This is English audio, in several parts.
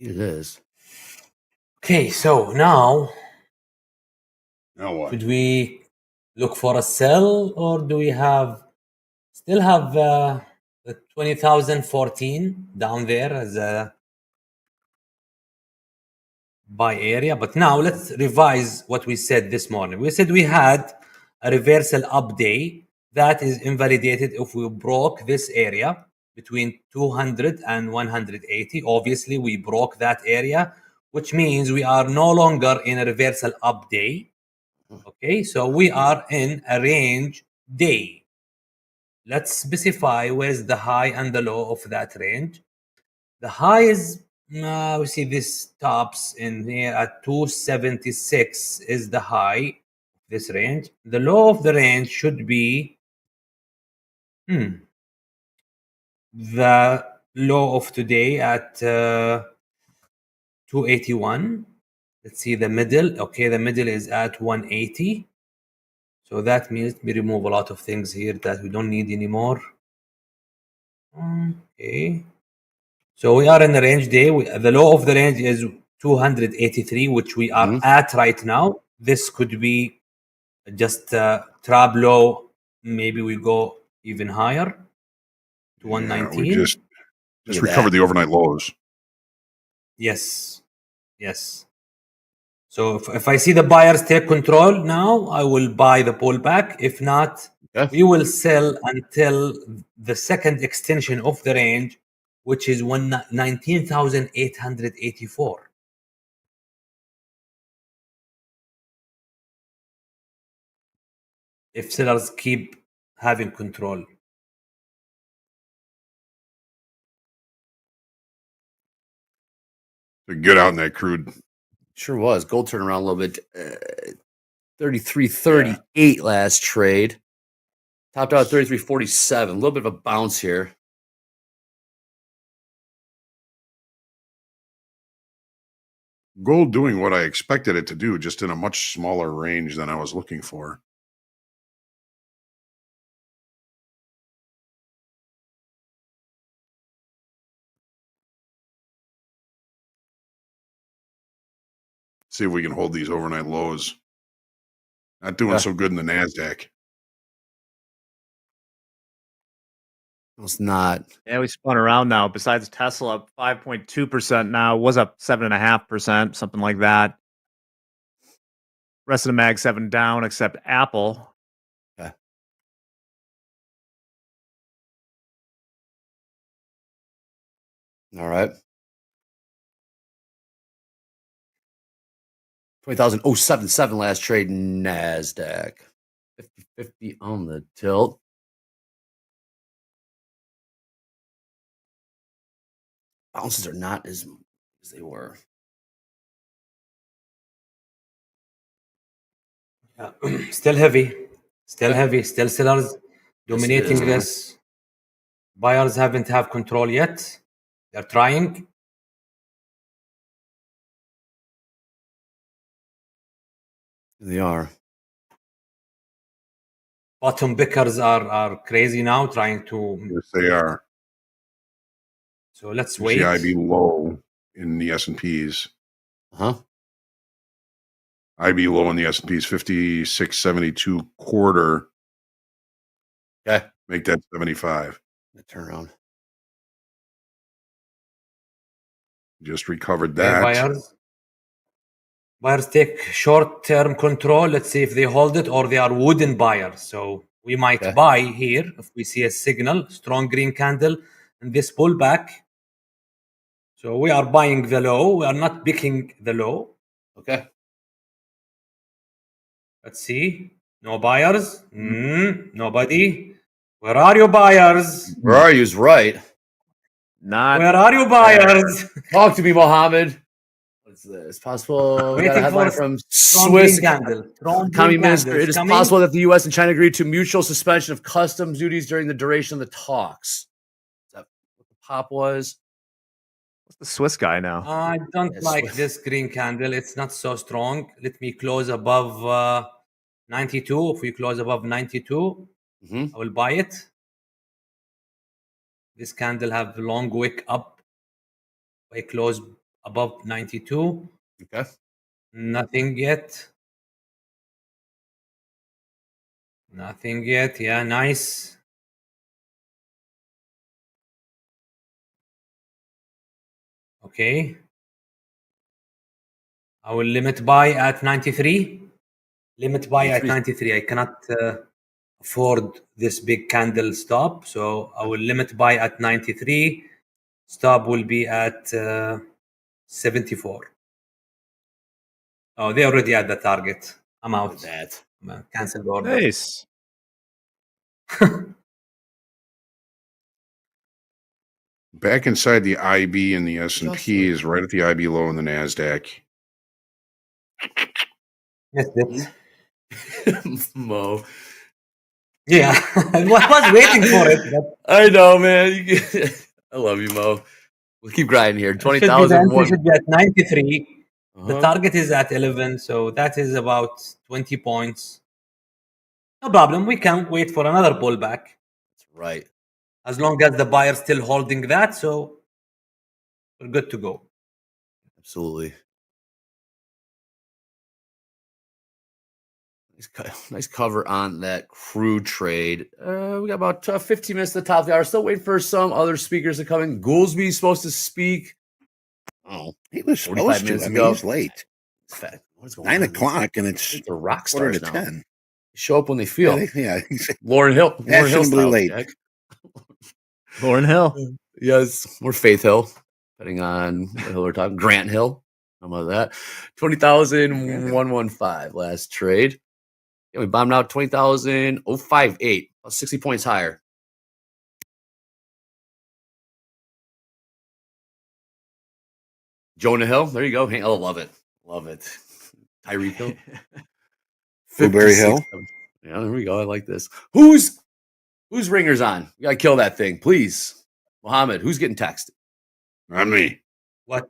It is. Okay, so now Now what? should we look for a sell, or do we still have the 20,014 down there as a buy area? But now let's revise what we said this morning. We said we had a reversal up day that is invalidated if we broke this area between 200 and 180. Obviously, we broke that area, which means we are no longer in a reversal up day. Okay, so we are in a range day. Let's specify where's the high and the low of that range. The high is, we see this tops in here at 276 is the high, this range. The low of the range should be the low of today at 281. Let's see the middle. Okay, the middle is at 180. So that means we remove a lot of things here that we don't need anymore. Okay. So we are in the range day. The low of the range is 283, which we are at right now. This could be just a trap low. Maybe we go even higher to 119. We just recovered the overnight lows. Yes. So if I see the buyers take control now, I will buy the pullback. If not, we will sell until the second extension of the range, which is 19,884. If sellers keep having control. Get out in that crude. Sure was. Gold turned around a little bit. 33.38 last trade. Topped out at 33.47. A little bit of a bounce here. Gold doing what I expected it to do, just in a much smaller range than I was looking for. See if we can hold these overnight lows. Not doing so good in the Nasdaq. It's not. Yeah, we spun around now. Besides Tesla, up 5.2% now. Was up 7.5%, something like that. Rest of the Mag 7 down, except Apple. Okay. All right. 20,077 last trade Nasdaq. 50-50 on the tilt. Bounces are not as they were. Yeah. Still heavy. Still sellers dominating this. Buyers haven't have control yet. They're trying. They are. Bottom pickers are crazy now, trying to. Yes, they are. So let's wait. The IB low in the S&Ps. IB low in the S&Ps 56.72 quarter. Okay. Make that 75. The turnaround. Just recovered that. Buyers take short-term control. Let's see if they hold it or they are wooden buyers. So we might buy here if we see a signal, strong green candle, and this pullback. So we are buying the low. We are not picking the low. Okay. Let's see. No buyers. Nobody. Where are you, buyers? Where are you is right. Where are you, buyers? Talk to me, Mohammed. What's this? Possible. We got a headline from Swiss Economy Minister. It is possible that the U.S. and China agreed to mutual suspension of customs duties during the duration of the talks. Is that what the pop was? What's the Swiss guy now? I don't like this green candle. It's not so strong. Let me close above 92. If we close above 92, I will buy it. This candle have long wick up. If I close above 92. Okay. Nothing yet. Nothing yet. Yeah, nice. Okay. I will limit buy at 93. Limit buy at 93. I cannot afford this big candle stop, so I will limit buy at 93. Stop will be at 74. Oh, they already at the target. I'm out. That. Cancel the order. Nice. Back inside the IB and the S&P is right at the IB low in the Nasdaq. Missed it. Mo. Yeah, I was waiting for it. But I know, man. I love you, Mo. We'll keep grinding here. 20,000. Should be at 93. The target is at 11, so that is about 20 points. No problem. We can wait for another pullback. That's right. As long as the buyer still holding that, so we're good to go. Absolutely. Nice cover on that crude trade. We got about 15 minutes to the top of the hour. Still waiting for some other speakers to come in. Goolsby's supposed to speak. Oh, he was 45 supposed minutes to. I ago. mean, he's late. What's going 9 on? o'clock, and it's The rock quarter stars to now. 10. Show up when they feel. Yeah. Lauren Hill. Lauren Hill Fashionably style, late. Jack. Lauren Hill. Yes, we're Faith Hill, depending on what hill we're talking. Grant Hill. How about that? 20,115 last trade. Yeah, we bombed out 20,058, about 60 points higher. Jonah Hill. There you go. Hey, oh, love it. Love it. Tyreek Hill. Blueberry 56. Hill. Yeah, there we go. I like this. Who's ringers on? You gotta kill that thing, please. Mohammed, who's getting texted? Not me. What?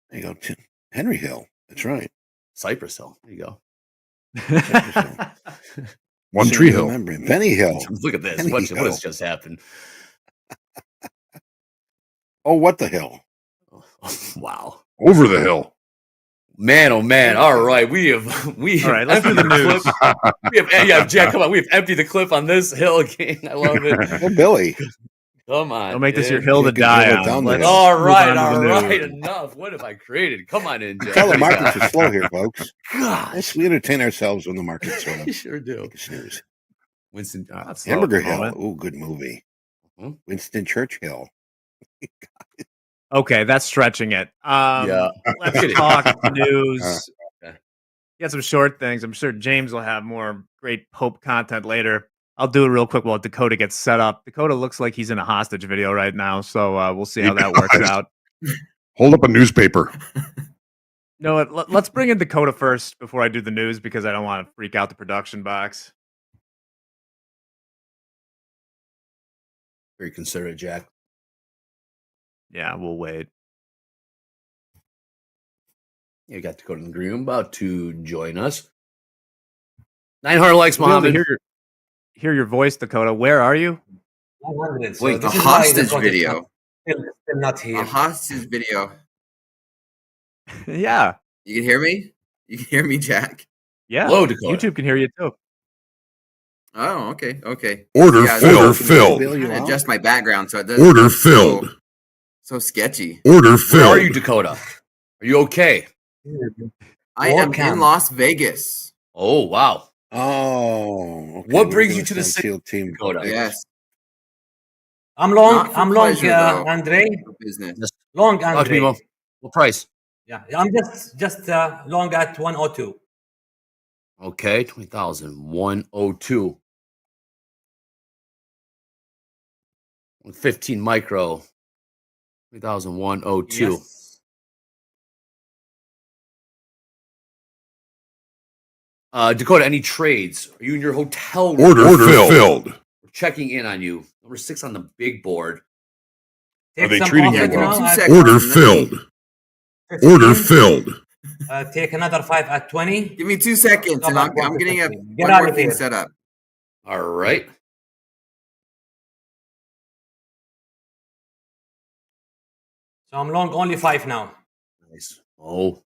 There you go. Henry Hill. That's right. Cypress Hill. There you go. One Soon Tree to Hill. remember him. Benny Hill. Look at this. Henry What Hill. has just happened? Oh, what the hill? Wow. Over the hill. Man, oh man. All right. We All have right, let's do emptied the the news. clip. We have, yeah, Jack, come on. We have emptied the clip on this hill game. I love it. Oh, Billy. Come on. Don't make this dude. your hill to You can die dribble on. down Let's there. All move right, on to the all news. right. Enough. What have I created? Come on in, Jack. Tell the What do you markets got? are slow here, folks. Gosh. We entertain ourselves when the markets sort You of sure do. make a snooze. Winston. That's slow Hamburger at the Hill. moment. Oh, good movie. Mhm. Winston Churchill. Okay, that's stretching it. Yeah. Let's talk news. Okay. Get some short things. I'm sure James will have more great Pope content later. I'll do it real quick while Dakota gets set up. Dakota looks like he's in a hostage video right now, so we'll see how that works out. Hold up a newspaper. No, let's bring in Dakota first before I do the news because I don't want to freak out the production box. Very considerate, Jack. Yeah, we'll wait. You got to go to the green room, about to join us. 900 likes, We'll be able to Mohammed. hear your voice, Dakota. Where are you? 100. So Wait, this a is why hostage Dakota is video. Still not here. A hostage video. Yeah. You can hear me? You can hear me, Jack? Yeah. Hello, Dakota. YouTube can hear you too. Oh, okay. Order Yeah, filled. Order Bill, filled. you I out? adjust my background so it doesn't Order look filled. so sketchy. Order Where are filled. you, Dakota? Are you okay? I am Welcome. in Las Vegas. Oh, wow. Oh. Okay. What We're brings gonna you to the send city, SEAL team? Dakota? Yes. I'm long. Not for I'm long, pleasure, though. Andre. For business. Long, Talk to me, Andre. Mo. What price? Yeah, I'm just long at 102. Okay, 20,102. 15 micro. 20,102. Yes. Dakota, any trades? Are you in your hotel room? Order filled. We're checking in on you. Number 6 on the big board. Take they some treating you profit well? now 2 at seconds. Order and let me- filled. 15. Order filled. Take another 5 at 20. Give me 2 seconds, Go and back I'm getting a 150. Get one out more of thing here. set up. All right. So I'm long only 5 now. Nice. Oh,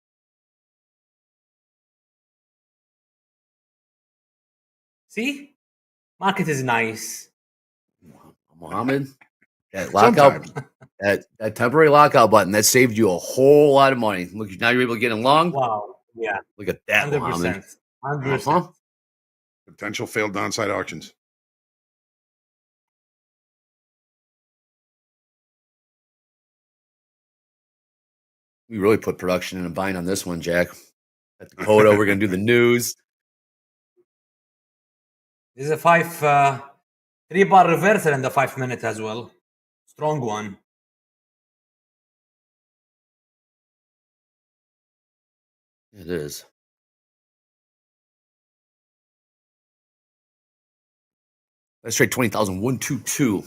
See, market is nice. Mohammed, that lockout, Sometimes. that temporary lockout button that saved you a whole lot of money. Look, now you're able to get in long. Wow. Yeah. Look at that, 100%. Mohammed. 100%. Uh-huh. Potential failed downside auctions. We really put production in a bind on this one, Jack. At Dakota, we're gonna do the news. This is a 3-bar reversal in the 5 minute as well. Strong one. It is. Let's trade 20,000, 122.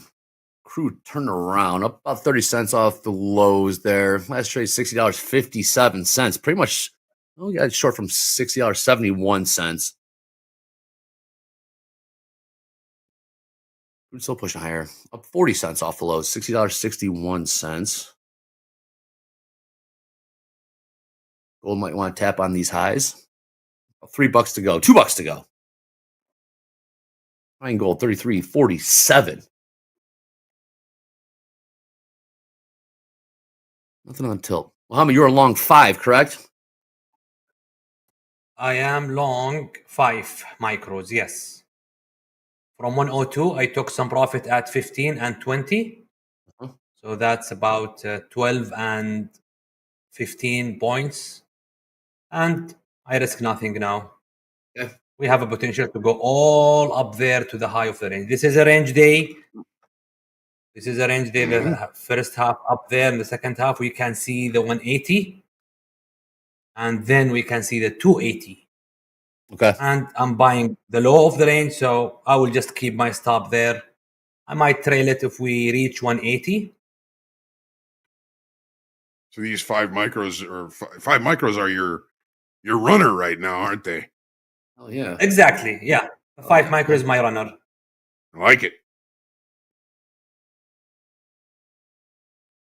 Crude turned around up about 30 cents off the lows there. Last trade $60.57. Pretty much, we got short from $60.71. Crude still pushing higher, up 40 cents off the lows, $60.61. Gold might want to tap on these highs. $3 to go, $2 to go. Fine gold 33.47. Nothing on tilt. Muhammad, you're a long 5, correct? I am long 5 micros, yes. From 102, I took some profit at 15 and 20. Uh-huh. So that's about 12 and 15 points. And I risk nothing now. Okay. We have a potential to go all up there to the high of the range. This is a range day. This is a range day. The first half up there. In the second half, we can see the 180. And then we can see the 280. Okay. And I'm buying the low of the range, so I will just keep my stop there. I might trail it if we reach 180. So these 5 micros are your runner right now, aren't they? Oh, yeah. Exactly. Yeah. The 5 micro is my runner. I like it.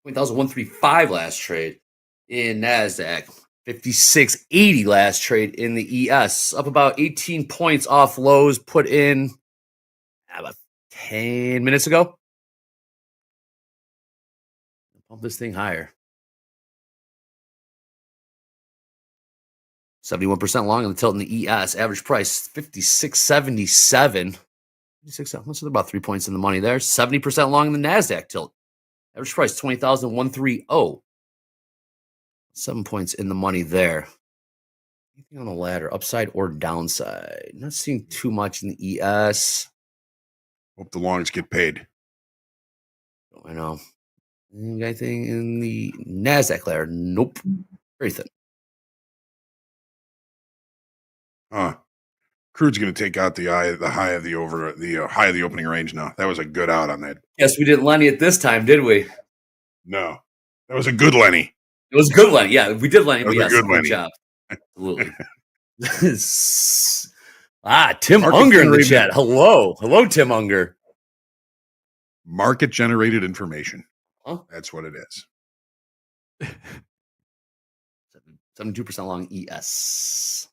20,135 last trade in Nasdaq. 56.80 last trade in the ES. Up about 18 points off lows put in about 10 minutes ago. Pump this thing higher. 71% long on the tilt in the ES. Average price 56.77. 56. That's about 3 points in the money there. 70% long in the Nasdaq tilt. Average price 20,130. 7 points in the money there. Anything on the ladder, upside or downside? Not seeing too much in the ES. Hope the longs get paid. I know. Anything in the Nasdaq ladder? Nope. Very thin. Crude's going to take out the high of the high of the opening range now. That was a good out on that. Yes, we didn't Lenny it this time, did we? No, that was a good Lenny. It was good Lenny. Yeah, we did Lenny. That was Yes, a good good Lenny. job. Absolutely. Tim Market Unger in the generated- chat. Hello, Tim Unger. Market generated information. Huh? That's what it is. 72% long ES.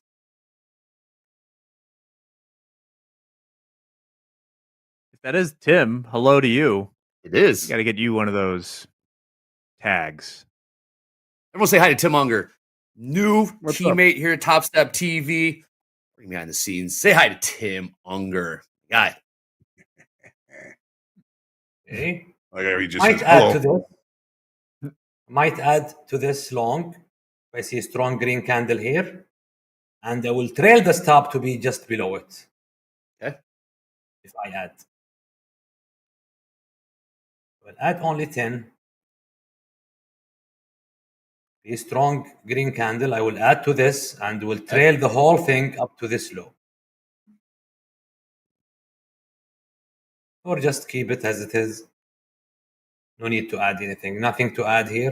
If that is Tim, hello to you. It is. Got to get you one of those tags. Everyone say hi to Tim Unger. New What's teammate here at Top Step TV. Bring behind the scenes. Say hi to Tim Unger. Guy. Okay. Like he just Might says, add hello. to this. Might add to this long. If I see a strong green candle here. And I will trail the stop to be just below it. Okay. If I add. I'll add only 10. A strong green candle, I will add to this and will trail the whole thing up to this low. Or just keep it as it is. No need to add anything. Nothing to add here.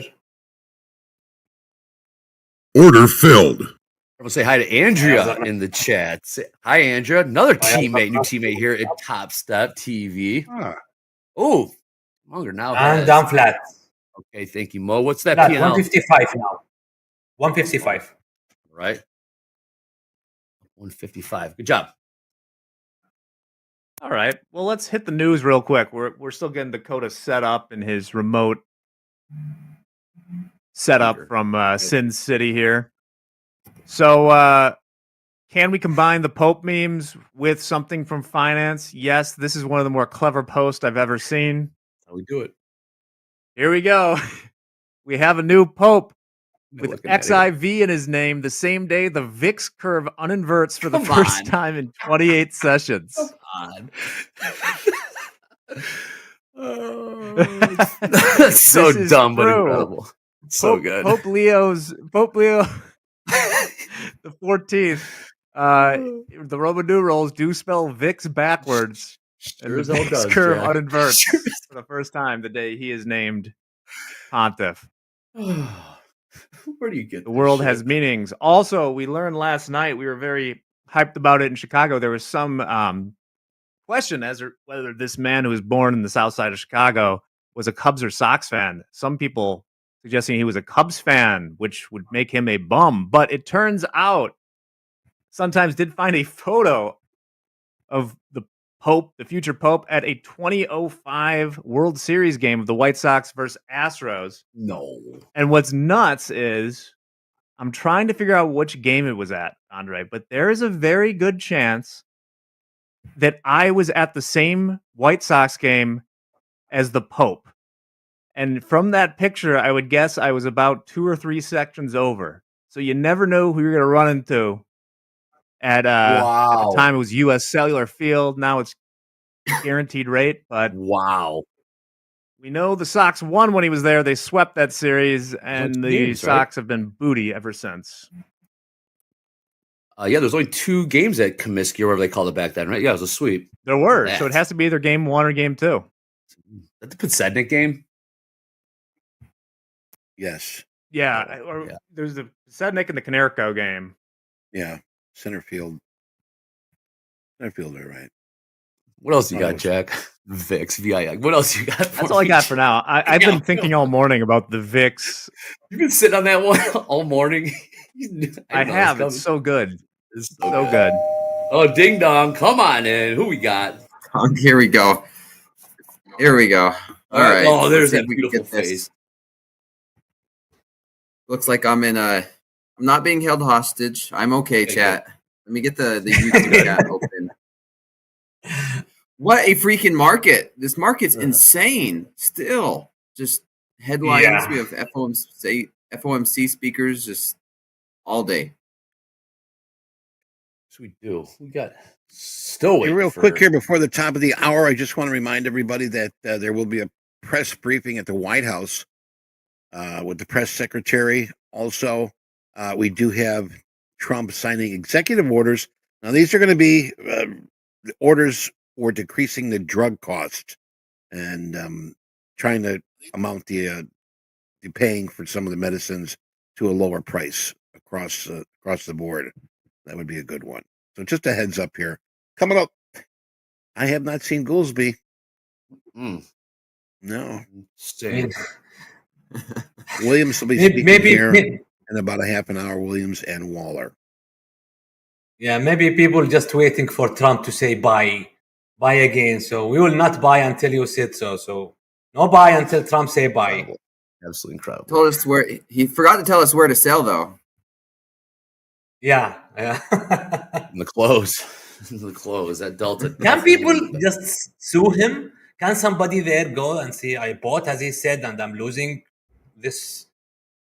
Order filled. Everyone say hi to Andrea in the chat. Say, hi, Andrea. Another teammate, new teammate here at Top Step TV. Oh, Unger now And has. down flat. Okay, thank you, Mo. What's that Flat, P&L? 155 now. 155. Right. 155. Good job. All right. Well, let's hit the news real quick. We're still getting Dakota set up in his remote setup from Sin City here. So, can we combine the Pope memes with something from finance? Yes, this is one of the more clever posts I've ever seen. How we do it. Here we go. We have a new Pope with Looking at it. XIV in his name the same day the VIX curve uninverts for the first time in 28 sessions. Come on. That's so This is dumb but true. incredible. It's so good. Pope Leo the 14th. The Roman numerals do spell VIX backwards. Sure And as the hell VIX does, curve Jack. uninverts Sure for the first time the day he is named Pontiff. Where do you get The this world shit? has meanings. Also, we learned last night, we were very hyped about it in Chicago. There was some question as to whether this man who was born in the south side of Chicago was a Cubs or Sox fan. Some people suggesting he was a Cubs fan, which would make him a bum. But it turns out, sometimes did find a photo of the Pope, the future Pope, at a 2005 World Series game of the White Sox versus Astros. No. And what's nuts is I'm trying to figure out which game it was at, Andre, but there is a very good chance that I was at the same White Sox game as the Pope. And from that picture, I would guess I was about 2 or 3 sections over. So you never know who you're going to run into at the time it was US Cellular Field. Now it's guaranteed rate, but wow. We know the Sox won when he was there. They swept that series, and the games, Sox have been booty ever since. Yeah, there's only 2 games at Comiskey or whatever they called it back then, right? Yeah, it was a sweep. There were, so it has to be either game 1 or game 2. Is that the Podsednik game? Yes. Yeah, there's the Sednick and the Canerco game. Yeah. Center field. Center fielder, right? What else you got, Jack? VIX, VIX. What else you got? That's all I got for now. I've been thinking all morning about the VIX. You've been sitting on that one all morning. I have. It's so good. It's so good. Oh, ding dong. Come on in. Who we got? Here we go. Here we go. All right. Oh, there's Let's see that if we can beautiful get this. face. Looks like I'm in a. I'm not being held hostage. I'm okay, chat. Let me get the YouTube chat open. What a freaking market. This market's insane. Still. Just headlines. Yeah. We have FOMC speakers just all day. So we do. We got still waiting real for... quick here before the top of the hour. I just want to remind everybody that there will be a press briefing at the White House with the press secretary. Also, we do have Trump signing executive orders. Now, these are going to be orders for decreasing the drug cost and trying to amount the paying for some of the medicines to a lower price across the board. That would be a good one. So just a heads up here. Coming up, I have not seen Goolsby. No. Same. Williams will be speaking here in about a half an hour. Williams and Waller. Yeah, maybe people just waiting for Trump to say buy again. So we will not buy until you said so. So no buy until Trump say buy. Incredible. Absolutely incredible. Told us where he forgot to tell us where to sell though. Yeah. The close. The close. That Delta. Can people just sue him? Can somebody there go and say I bought as he said and I'm losing this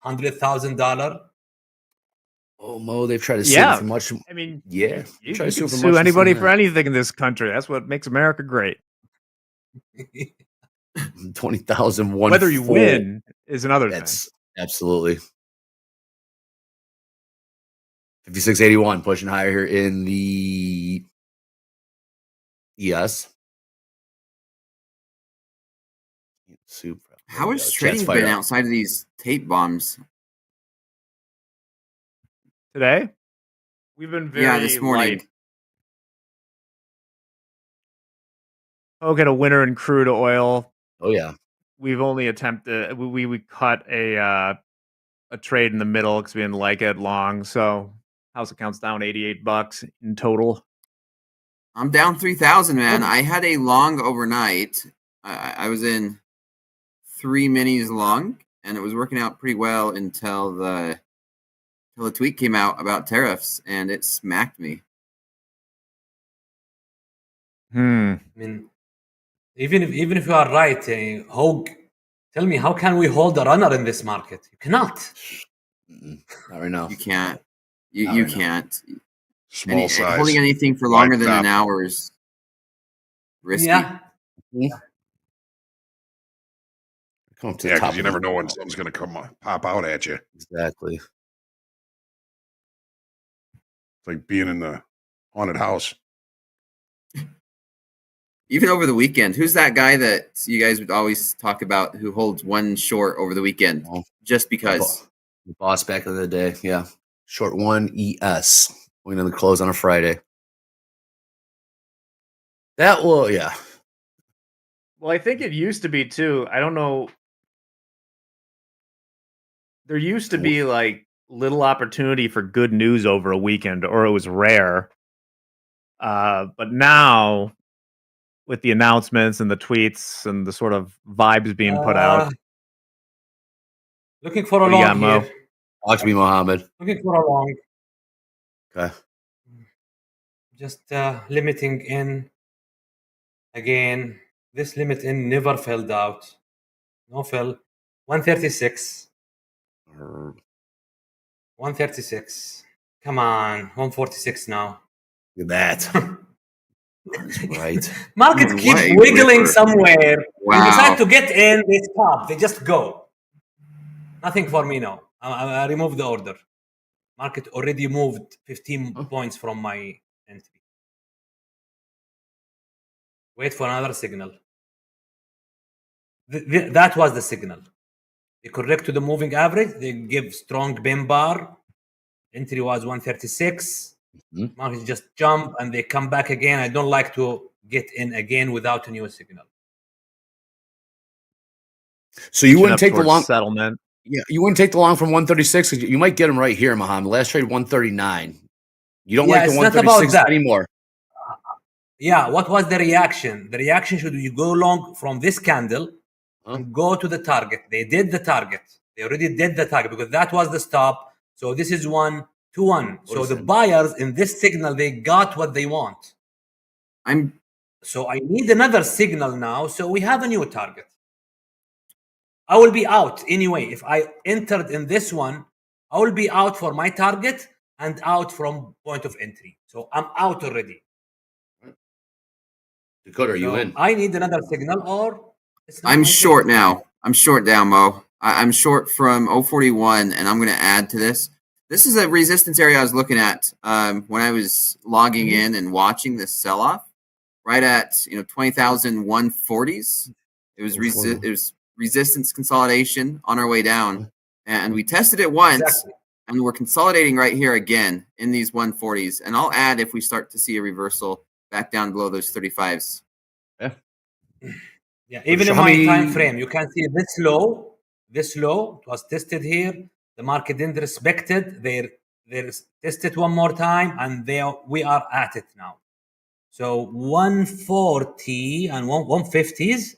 $100,000? Oh, Mo, they've tried to sue him for much. I mean, yeah, you can sue anybody for anything in this country. That's what makes America great. 20,000. Whether you win is another thing. Absolutely. 5681 pushing higher here in the ES. How has trading been outside of these tape bombs? Today? We've been very this morning. light. Oh, get a winner in crude oil. Oh yeah. We've only attempted we cut a a trade in the middle because we didn't like it long. So house account's down $88 in total. I'm down 3,000, man. I had a long overnight. I was in 3 minis long, and it was working out pretty well until the tweet came out about tariffs, and it smacked me. I mean, even if you are right, Hogue, tell me, how can we hold a runner in this market? You cannot. Not right now. You can't. You can't. Small size. Holding anything for longer than an hour is risky. Yeah. Come to Yeah, the top because you never know when something's going to pop out at you. Exactly. It's like being in the haunted house. Even over the weekend, who's that guy that you guys would always talk about who holds one short over the weekend just because? The boss back in the day, yeah. Short one ES going to the close on a Friday. That will, yeah. Well, I think it used to be too. I don't know. There used to be like little opportunity for good news over a weekend, or it was rare. But now, with the announcements and the tweets and the sort of vibes being put out, looking for a what do you long got, Mo? here. Talk to me, Mohammed. Looking for a long. Okay. Just limiting in. Again, this limit in never filled out. No fill. 136. 136. Come on. 146 now. Look at that. That's right. Markets keep wiggling somewhere. Wow. They decide to get in, they stop. They just go. Nothing for me now. I removed the order. Market already moved 15 points from my entry. Wait for another signal. That was the signal. They correct to the moving average. They give strong bin bar. Entry was 136. Markets just jump and they come back again. I don't like to get in again without a new signal. So you wouldn't take the long settlement. Yeah, you wouldn't take the long from 136. You might get them right here, Mohammed. Last trade 139. You don't like the 136 anymore. Yeah, what was the reaction? The reaction should you go long from this candle and go to the target. They did the target. They already did the target because that was the stop. So this is 1-1. So the buyers in this signal, they got what they want. So I need another signal now. So we have a new target. I will be out anyway. If I entered in this one, I will be out for my target and out from point of entry. So I'm out already. Dakota, are you in? I need another signal, or I'm short now. I'm short down, Mo. I'm short from 041, and I'm going to add to this. This is a resistance area I was looking at when I was logging in and watching this sell-off. Right at 20,140s. It was resistance consolidation on our way down, and we tested it once, and we're consolidating right here again in these 140s. And I'll add if we start to see a reversal back down below those 35s. Yeah, even in my time frame, you can see this low. This low was tested here. The market didn't respect it. They tested one more time, and we are at it now. So 140 and 150s.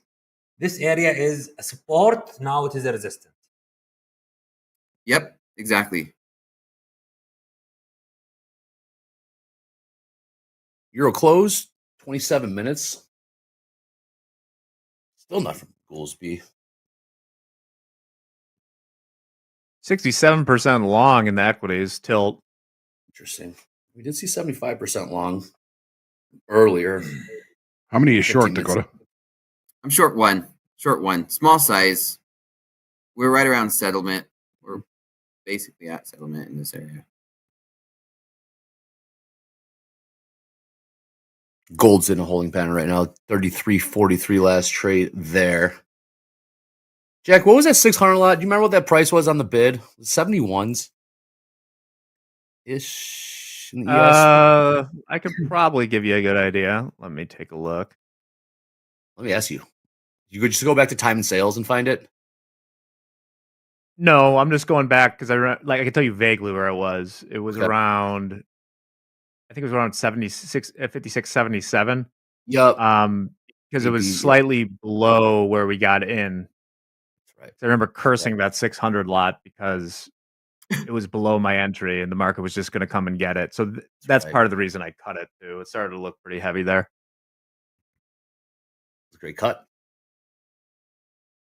This area is a support. Now it is a resistance. Yep, exactly. Euro close, 27 minutes. Still not from Goolsby. 67% long in the equities tilt. Interesting. We did see 75% long earlier. How many is short, Dakota? I'm short one. Small size. We're right around settlement. We're basically at settlement in this area. Gold's in a holding pattern right now. 33.43 last trade there. Jack, what was that 600 lot? Do you remember what that price was on the bid? 71s ish. I could probably give you a good idea. Let me take a look. Let me ask you. You could just go back to time and sales and find it? No, I'm just going back because I can tell you vaguely where it was. It was Okay. around, I think it was around 76, 56, 77. Yep. Because it was slightly below where we got in. That's right. So I remember cursing that 600 lot because it was below my entry and the market was just going to come and get it. So that's right. part of the reason I cut it too. It started to look pretty heavy there. It's a great cut.